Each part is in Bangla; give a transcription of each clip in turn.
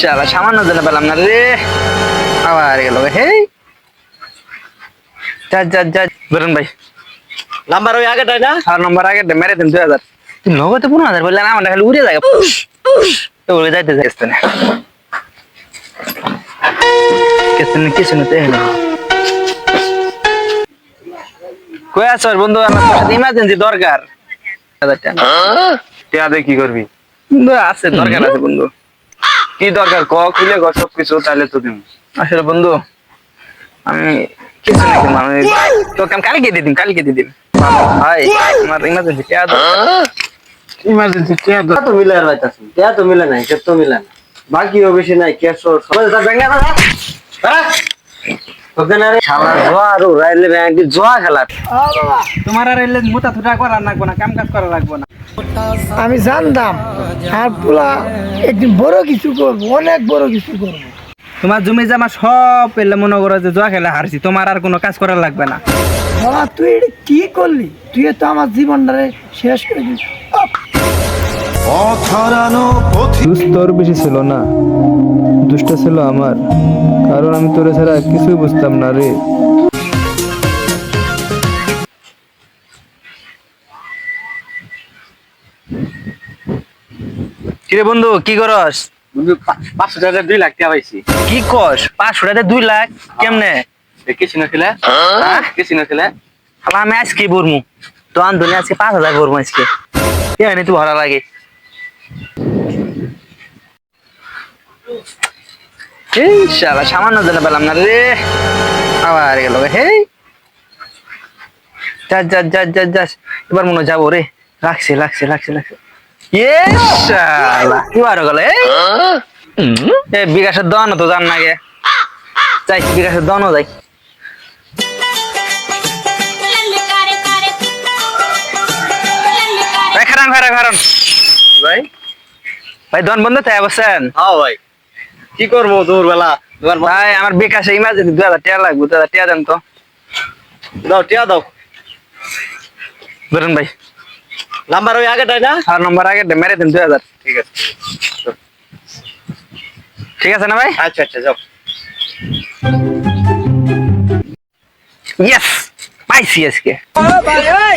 শালা সামান্য জন্য পেলাম না রে, আবার গেল হে। যা যা যা বরুণ ভাই, নাম্বার ওই আগেটাই না? আর নম্বর আগে মেরে দিন 2000। তুই নগদে 15,000 বললে না, আমার খালি উড়ে যায় তো উড়ে যাইতে যাইতে না কিছু নিতে না। কই আছো বন্ধু? আমার সাথে ইমার্জেন্সি দরকার। 1000 টাকা টিয়া দিয়ে কি করবি? বন্ধু আছে, দরকার আছে বন্ধু। কি দরকার ক, খুলে ক সবকিছু, তাহলে তো দিন। আসলে বন্ধু আমি কিছু নাকি আমি তোকে আমি কালকে দিয়ে দিন, কালকে দিয়ে দিন ভাই। আমার ইমার্জেন্সি টাকা দরকার, ইমার্জেন্সি টাকা টিয়া তো মিলে আর বাইতাছি, টিয়া তো মিলে নাই, কে তো মিলে না। বাকিও বেশি নাই, ক্যাশ সবাই তার ব্যাংকে না। তোকে না রে শালা জোয়া আর রাইলে ব্যাংকে জোয়া খেলা। তোমার আর এলে মোটা থুটা করা লাগবো না, কাম কাজ করা লাগবো না। আমি জানতাম আর পোলা একদিন বড় কিছু করবো, অনেক বড় কিছু করবো। তোমার জমি জামা সব পেলে মনে করো যে জুয়া খেলে হারছি, তোমার আর কোনো কাজ করা লাগবে না। বাবা তুই এটা কি করলি? তুই তো আমার জীবনটারে শেষ করে দিস। দুস্তর বেশি ছিল না, দুষ্ট ছিল আমার, কারণ আমি তোরে ছাড়া কিছুই বুঝতাম না রে। কিরে বন্ধু কি করস? 500 টাকা 2 লাখ টাকা পাইছি। কি কস? 500 টাকা 2 লাখ কেমনে? কিছু না খেলে, কিছু না খেলে। শালা আমি আজকে বরমু তো আন্দোলন, আজকে 5,000 বরমু আজকে। কেন তুই ভাড়া লাগে? এই শালা সামান্য জন্য পেলাম না রে, আবার গেল হে। যা যা যা যা যা এবার মনে হয় যাবো রে। লাগছে লাগছে লাগছে লাগছে। এ শালা এবার গেল এই বিকাশের দন তো জান না গে, যাই বিকাশের দনও যাই। খারান খারান খারান ভাই ভাই, দন বন্ধ তাই বসেন। হ্যাঁ ভাই, কি করবো দুপুরবেলা? তোমার ভাই আমার বিকাশে ইমার্জেন্সি 2,000 টাকা লাগবে, 2,000 টাকা দেন তো। দাও, টিয়া দাও। বলুন ভাই, নাম্বার ওই আগেটাই না? আর নম্বর আগে মেরে দিন 2,000। ঠিক আছে, ঠিক আছে না ভাই? আচ্ছা আচ্ছা, যাও। ইয়েস, পাইছি আজকে।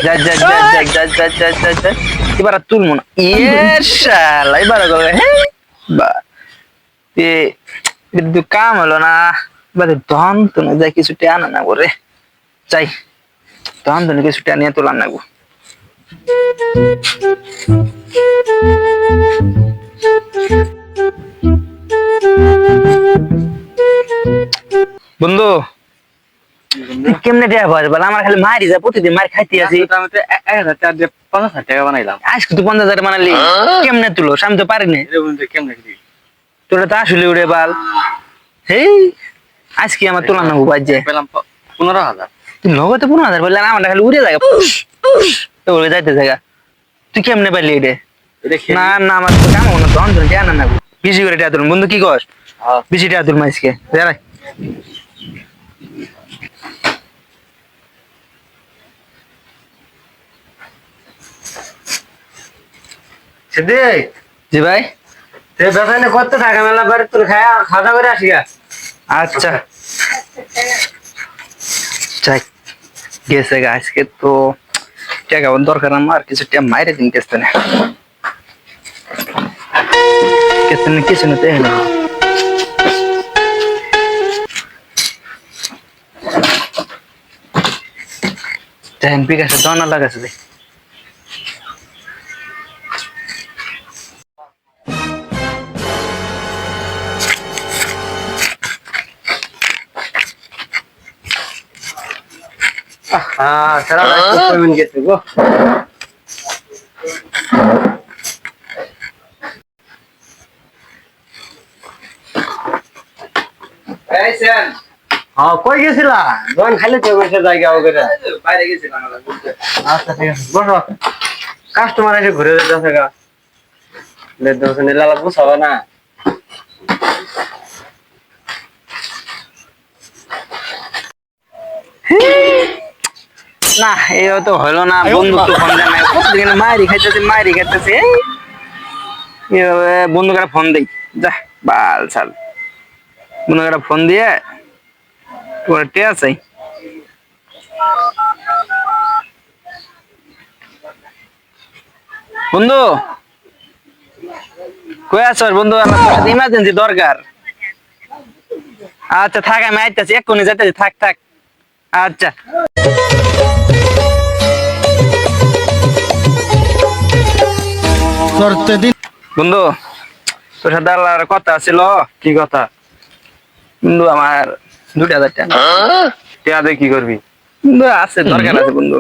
যা যা যা যা যা যা যা যা যা এবার আর তুলবো না। শালা এবার গেল বা এ কিন্তু কাম হলো না। এবার ধন তো না যাই, কিছু টাকা না করে যাই, ধন তো কিছু টাকা নিয়ে তোলার নাগবো। বন্ধু কেমনে টাকা পাওয়া বল? আমার খালি মারি যায়, প্রতিদিন মার খাইতে আছি। আমি তো 1000 টাকা দিয়ে 50,000 টাকা বানাইলাম। আজকে তুই 50,000 বানালি, কেমনে তুলো? আমি তো পারিনি। কেমন কি তোরা তো আসলে উড়ে বাল। হেই আজকে আমার তোলা নাগবো বাজে। পেলাম 15,000। তুই নগদে 15,000 বললে না, আমার খালি উড়ে যায় তো উড়ে যাইতে জায়গা। তুই কেমনে পারলি এটা? না না আমার তো কাম হলো না, ধন ধন টাকা না নাগবো। বেশি করে টাকা তুলুন বন্ধু, কি কস? বেশি টাকা তুলবো আজকে যাই। সিদ্দিক, জি ভাই। ব্যবসা করতে থাকা মেলা বাড়ি তোর খাওয়া করে আসি গা। আচ্ছা যাই গেছে গা, আজকে তো টাকা দরকার আমার, কিছু টাকা মাইরে দিন কেসতে না, কেসতে না কিছু নিতে না। দেখেন বিকাশে দনা লাগাছে দেখ। সারা পেমেন্ট গেছে গো। কই গেছিলা? দোকান খালি তো বসে জায়গা ওগরে। বাইরে গেছিলাম। আচ্ছা ঠিক আছে, বসো। কাস্টমার এসে ঘুরে যেতেছে গা। লে দোকান লালা বুঝাবে না। না এই তো হলো না, বন্ধু তো ফোন দেয় না, প্রতিদিন মায়েরই খাইতেছে মায়েরই খাইতেছে। বন্ধুকে ফোন দেই যা। বাল ছাল মনে একটা ফোন দিয়ে তোমার টিয়া চাই। বন্ধু কই আছো বন্ধু? আমার ইমার্জেন্সি দরকার। আচ্ছা থাক, আমি আইতাছি, এক্ষুনি যাইতেছি, থাক থাক। আচ্ছা বন্ধু, তোর সাথে আল্লাহর কথা ছিল। কি কথা? বন্ধু আমার 2000 টাকা টিয়া দিয়ে কি করবি? বন্ধু আছে, দরকার আছে বন্ধু।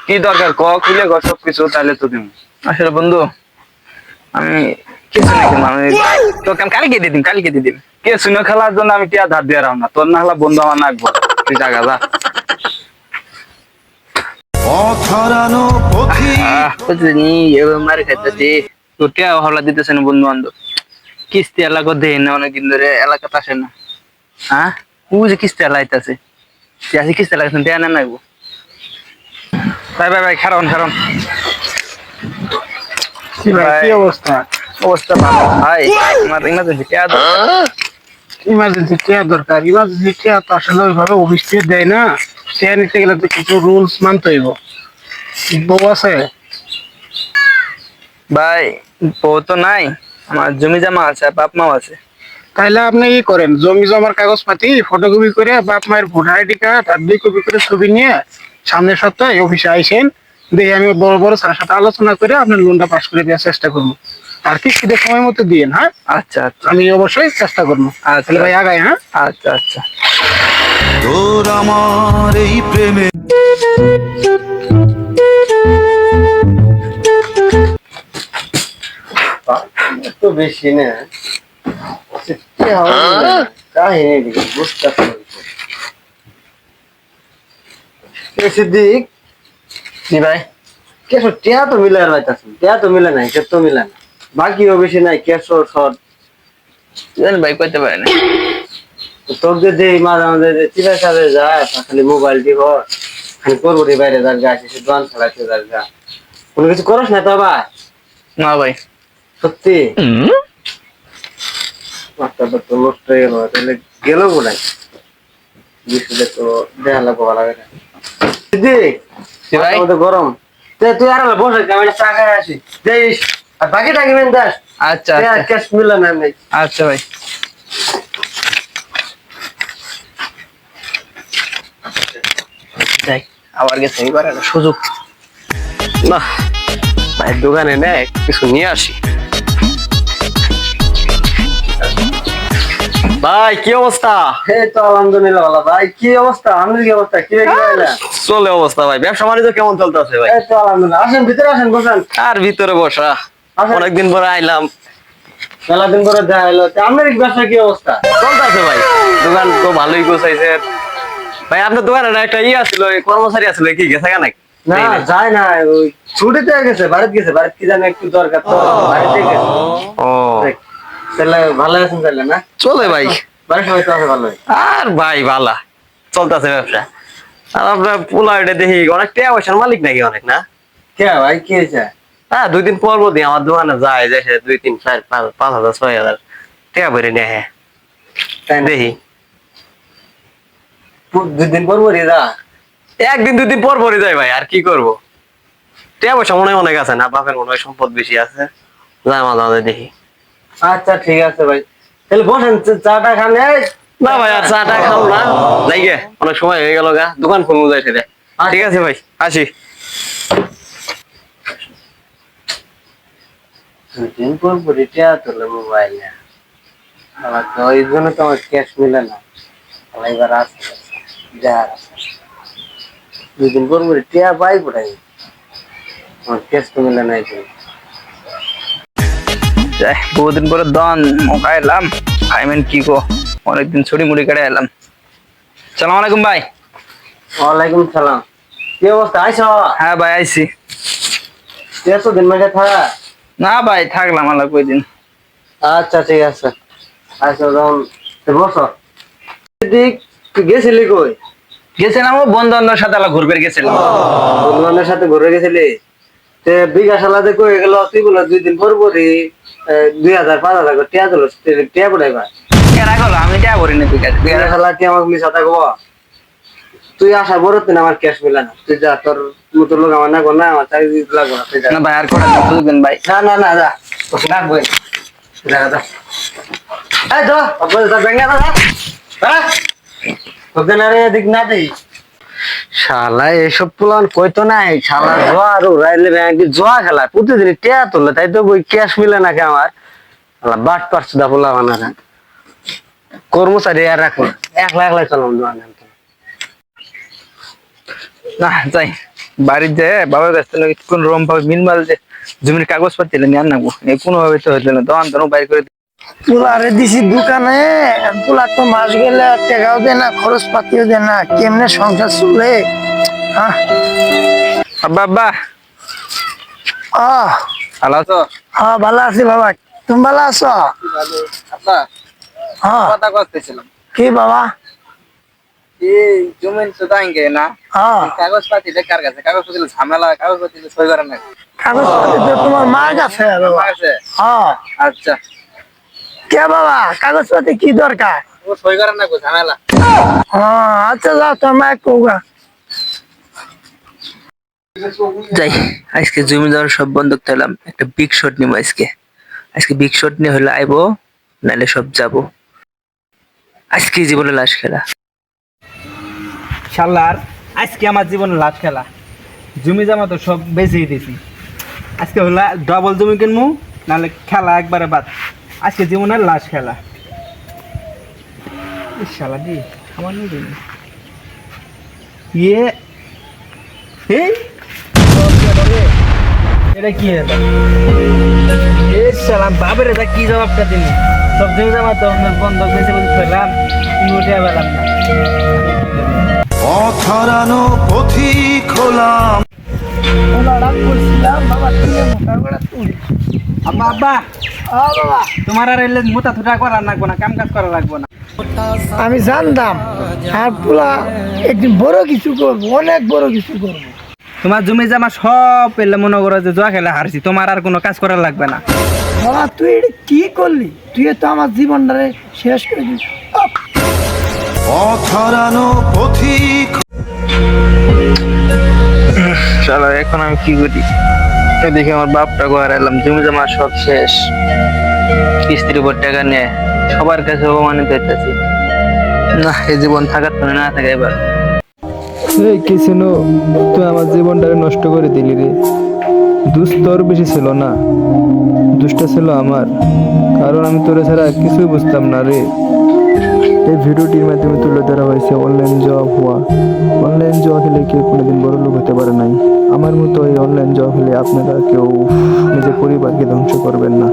কি দরকার ক, খুলে ক সবকিছু, তাহলে তো দিন। আসলে বন্ধু আমি কিছু নাই, আমি তোকে আমি কালকে দিয়ে দিন, কালকে দিয়ে দিন। কে শুনে খেলার জন্য আমি টিয়া ধার দিয়ে রাও না, তোর না হলে বন্ধু আমার নাকবো। তুই টাকা যা। মারি খাইতেছি, তো টিয়া হলা দিতেছে না বন্ধু বান্ধব। কিস্তি এলাকা দেয় না অনেকদিন ধরে, এলাকাতে আসে না। হ্যাঁ ও যে কিস্তি এলাইতেছে, কিস্তি এলাকা টিয়া না নাকবো। ভাই ভাই ভাই খারণ খারণ কি অবস্থা? অবস্থা ভালো ভাই, আমার ইমার্জেন্সি টিয়া দরকার। ইমার্জেন্সি কেয়ার দরকার। ইমার্জেন্সি কেয়ার তো আসলে ওইভাবে অফিস থেকে দেয় না। শেয়ার নিতে গেলে তো কিছু রুলস মানতে হইব। বউ আছে? ভাই বউ তো নাই, আমার জমি জমা আছে, বাপ মাও আছে। তাইলে আপনি ই করেন, জমি জমার কাগজপাতি ফটোকপি করে বাপ মায়ের ভোটার আইডি কার্ড আর 2 কপি করে ছবি নিয়ে সামনের সপ্তাহে অফিসে আইসেন। দেখি আমি বড় বড় স্যারের সাথে আলোচনা করে আপনার লোনটা পাস করে দেওয়ার চেষ্টা করবো। আর কিস্তিটা সময় মতো দিয়েন। হ্যাঁ আচ্ছা আচ্ছা আমি অবশ্যই চেষ্টা করবো। আচ্ছা তাহলে ভাই আগাই। হ্যাঁ আচ্ছা আচ্ছা। তোর আমার এই প্রেমে তো বেশি না, কাহিনী দিকে বুঝতে পারছি। সিদ্দিক জি ভাই, কেশো টিয়া তো মিলে রাইতাছেন, টিয়া তো মিলে নাই, তো মিলে না, বাকিও বেশি নাই। কেশো শর্ট জানেন ভাই কইতে পারে না। তোর যে মাঝে মাঝে চিরা সাথে যায়, খালি মোবাইল দিব, খালি পরবর্তী বাইরে যার গা, সে দোকান চালাইতে যার গা, কোনো কিছু করস না তো ভাই? না ভাই সত্যি মাথাটা তো নষ্ট হয়ে গেল, তাহলে গেল বোনাই বিষয়টা তো দেখা লাগবো ভালো লাগে। সিদ্দিক জি ভাই। মাথার মধ্যে গরম, তুই আর বসে আমি চা খাই আসি, যাইস আর বাকি থাকবেন দাস। আচ্ছা আচ্ছা ক্যাশ মিলে না নাই। আচ্ছা ভাই। যাই আবার গেছে, এবার একটা সুযোগ। না ভাইয়ের দোকানে নে কিছু নিয়ে আসি। ভাই কি অবস্থা? এই তো আলহামদুলিল্লাহ ভালো। ভাই কি অবস্থা? আমাদের কি অবস্থা? কি চলে অবস্থা ভাই? ব্যবসা বাণিজ্য কেমন চলতেছে ভাই? এই তো আলহামদুলিল্লাহ। আসেন ভিতরে, আসেন বসেন। আর ভিতরে বসা, অনেকদিন পরে আইলাম, মেলা দিন পরে দেখা হলো। আপনার ব্যবসা কি অবস্থা? চলতেছে ভাই, দোকান তো ভালোই গোছাইছে ভাই। আপনার দোকানে না একটা আছিল, কর্মচারী আছিল, কি গেছে নাকি? না যায় না, ওই ছুটিতে গেছে, বাড়িতে গেছে। বাড়িতে কি জানে একটু দরকার তো, বাড়িতে গেছে। ও তাহলে ভালো আছেন তাহলে? না চলে ভাই, বাড়ির সবাই তো আছে ভালো? আর ভাই ভালো চলতেছে ব্যবসা। আর আপনার পোলা এটা দেখি অনেক টাকা পয়সার মালিক নাকি? অনেক না কে ভাই? কি হয়েছে? হ্যাঁ 2 দিন পর দিয়ে আমার দোকানে যায়, যায় 2, 3, 4, 5, 5,000, 6,000 টাকা ভরে নেয়। হ্যাঁ দেখি 2 দিন পর পরই যা, 1 দিন 2 দিন পর পরই যায় ভাই। আর কি করবো, টাকা পয়সা মনে হয় অনেক আছে না, বাপের মনে হয় সম্পদ বেশি আছে, যায় মাঝে মাঝে দেখি। আচ্ছা ঠিক আছে ভাই, তাহলে বসেন, চাটা খান। না ভাই আর চাটা খাও না, যাই গে, অনেক সময় হয়ে গেল গা, দোকান খুলবো যাই সেটা। ঠিক আছে ভাই, আসি। 2 দিন পর পরই টাকা তোলে মোবাইলে, আমার তো ওই জন্য তো আমার ক্যাশ মিলে না। এবার আসছে যা 2 দিন পর পরই টাকা পাই কোথায়, আমার ক্যাশ তো মিলে না। যাই বহুদিন পরে দন মোকা এলাম, খাইমেন কি গো, অনেকদিন ছড়ি মুড়ি কেটে এলাম। সালাম আলাইকুম ভাই। ওয়ালাইকুম সালাম। কি অবস্থা? আইসো? হ্যাঁ ভাই আইছি। এতদিন মাঝে থাকা? না ভাই থাকলাম আলা কয়দিন। আচ্ছা ঠিক আছে, আচ্ছা যখন বসো। তুই গেছিলি কই? গেছিলাম ও বন্ধু বান্ধবের সাথে আলা ঘুরবে গেছিলাম। বন্ধু বান্ধবের সাথে ঘুরে গেছিলি? বিঘা সালাতে কই গেল? তুই বলে 2 দিন পর পরই 2000 5000 করে টিয়া দিল টিয়া কোথায় ভাই এরা গেল আমি এটা করি না, ঠিক আছে খেলা কি আমাকে মিশা থাকবো তুই আসার বড় তুই আমার ক্যাশ মিলে না তুই যা তোর মতো লোক আমার না কর না আমার চাকরি দিতে লাগবে না তুই যা না ভাই আর কটা দিন বুঝবেন ভাই। না না না যা রাখবো যা যা এই তো আপনার তো ব্যাংকে না হ্যাঁ তোকে না রে দিক না দেই শালা এসব প্লান কইতো নাই শালা জোয়া আর রাইলে ব্যাংকে জোয়া খেলা প্রতিদিন টিয়া তোলে তাই তো বই ক্যাশ মিলে না কে আমার শালা বাট পারছ দা বলা বানা কর্মচারী আর রাখো একলা একলা চলাম দোকান না যাই বাড়ির যায় বাবার কাছ থেকে কোন রকম ভাবে মিনমাল যে জমির কাগজপত্র নিয়ে আনবো এই কোনোভাবে তো হইলো না, দোকান তো বাইর করে পোলারে দিছি দোকানে, পোলা তো মাস গেলে টাকাও দে না, খরচ পাতিও দে না, কেমনে সংসার চলে? হ্যাঁ আব্বা আব্বা আহ ভালো আছো? হ্যাঁ ভালো আছি বাবা, তুমি ভালো আছো? আব্বা হ্যাঁ কথা করতেছিলাম কি বাবা? এই জমিন তো দাঁড়িয়ে না, হ্যাঁ কাগজপাতি কার কাছে? কাগজপাতি ঝামেলা, কাগজপাতি সই করে না। কাগজ পাতি তো তোমার মার কাছে বাবা। আমার কাছে? হ্যাঁ আচ্ছা কে বাবা, কাগজ পাতি কি দরকার? ও সই করে না, ঝামেলা। হ্যাঁ আচ্ছা যাও তোমার কোগা যাই আজকে জমিদার সব বন্ধক পেলাম, একটা বিগ শট নিবো আজকে। আজকে বিগ শট নিয়ে হলে আইবো, নাহলে সব যাবো। আজকে জীবনে লাশ খেলা, শালার আজকে আমার জীবনে লাশ খেলা। জমি জমা তো সব বেঁচেই দিছি, আজকে হলো ডবল জমি কিনবো, নাহলে খেলা একবারে বাদ। আজকে জীবনের লাশ খেলা। শালা দি আমার নেই ইয়ে এই এটা কি হলো? এ শালা বাবার এটা কি জবাবটা দিলি? সব জমি জমা তো বন্ধক বেঁচে বসে ফেললাম, উঠে পেলাম না। পথ হারানো পথিক হলাম আব্বা আব্বা বাবা তোমার আর এলে মোটা থুটা করা লাগবো না, কাম কাজ করা লাগবো না। আমি জানতাম আর পোলা একদিন বড় কিছু করবো, অনেক বড় কিছু করবো। তোমার জমি জামা সব পেলে মনে করো যে জোয়া খেলে হারছি, তোমার আর কোনো কাজ করা লাগবে না। বাবা তুই এটা কি করলি? তুই তো আমার জীবনটারে শেষ করে দিস। পথ হারানো পথিক চলো এখন আমি কি করি? এদিকে আমার বাপটা ঘর এলাম, জমি জমা সব শেষ, কিস্তির উপর টাকা নিয়ে সবার কাছে অপমানিত হইতেছি। না এই জীবন থাকার তো না থাকে এবার। এই কিসিনো, তুই আমার জীবনটাকে নষ্ট করে দিলি রে। দুস্তর বেশি ছিল না, দুষ্টা ছিল আমার, কারণ আমি তোরে ছাড়া কিছুই বুঝতাম না রে। এই ভিডিওটির মাধ্যমে তুলে ধরা হয়েছে অনলাইন জব হওয়া। অনলাইন জব খেলে কেউ কোনোদিন বড় লোক হতে পারে নাই। আমার মতো এই অনলাইন জব খেলে আপনারা কেউ নিজের পরিবারকে ধ্বংস করবেন না।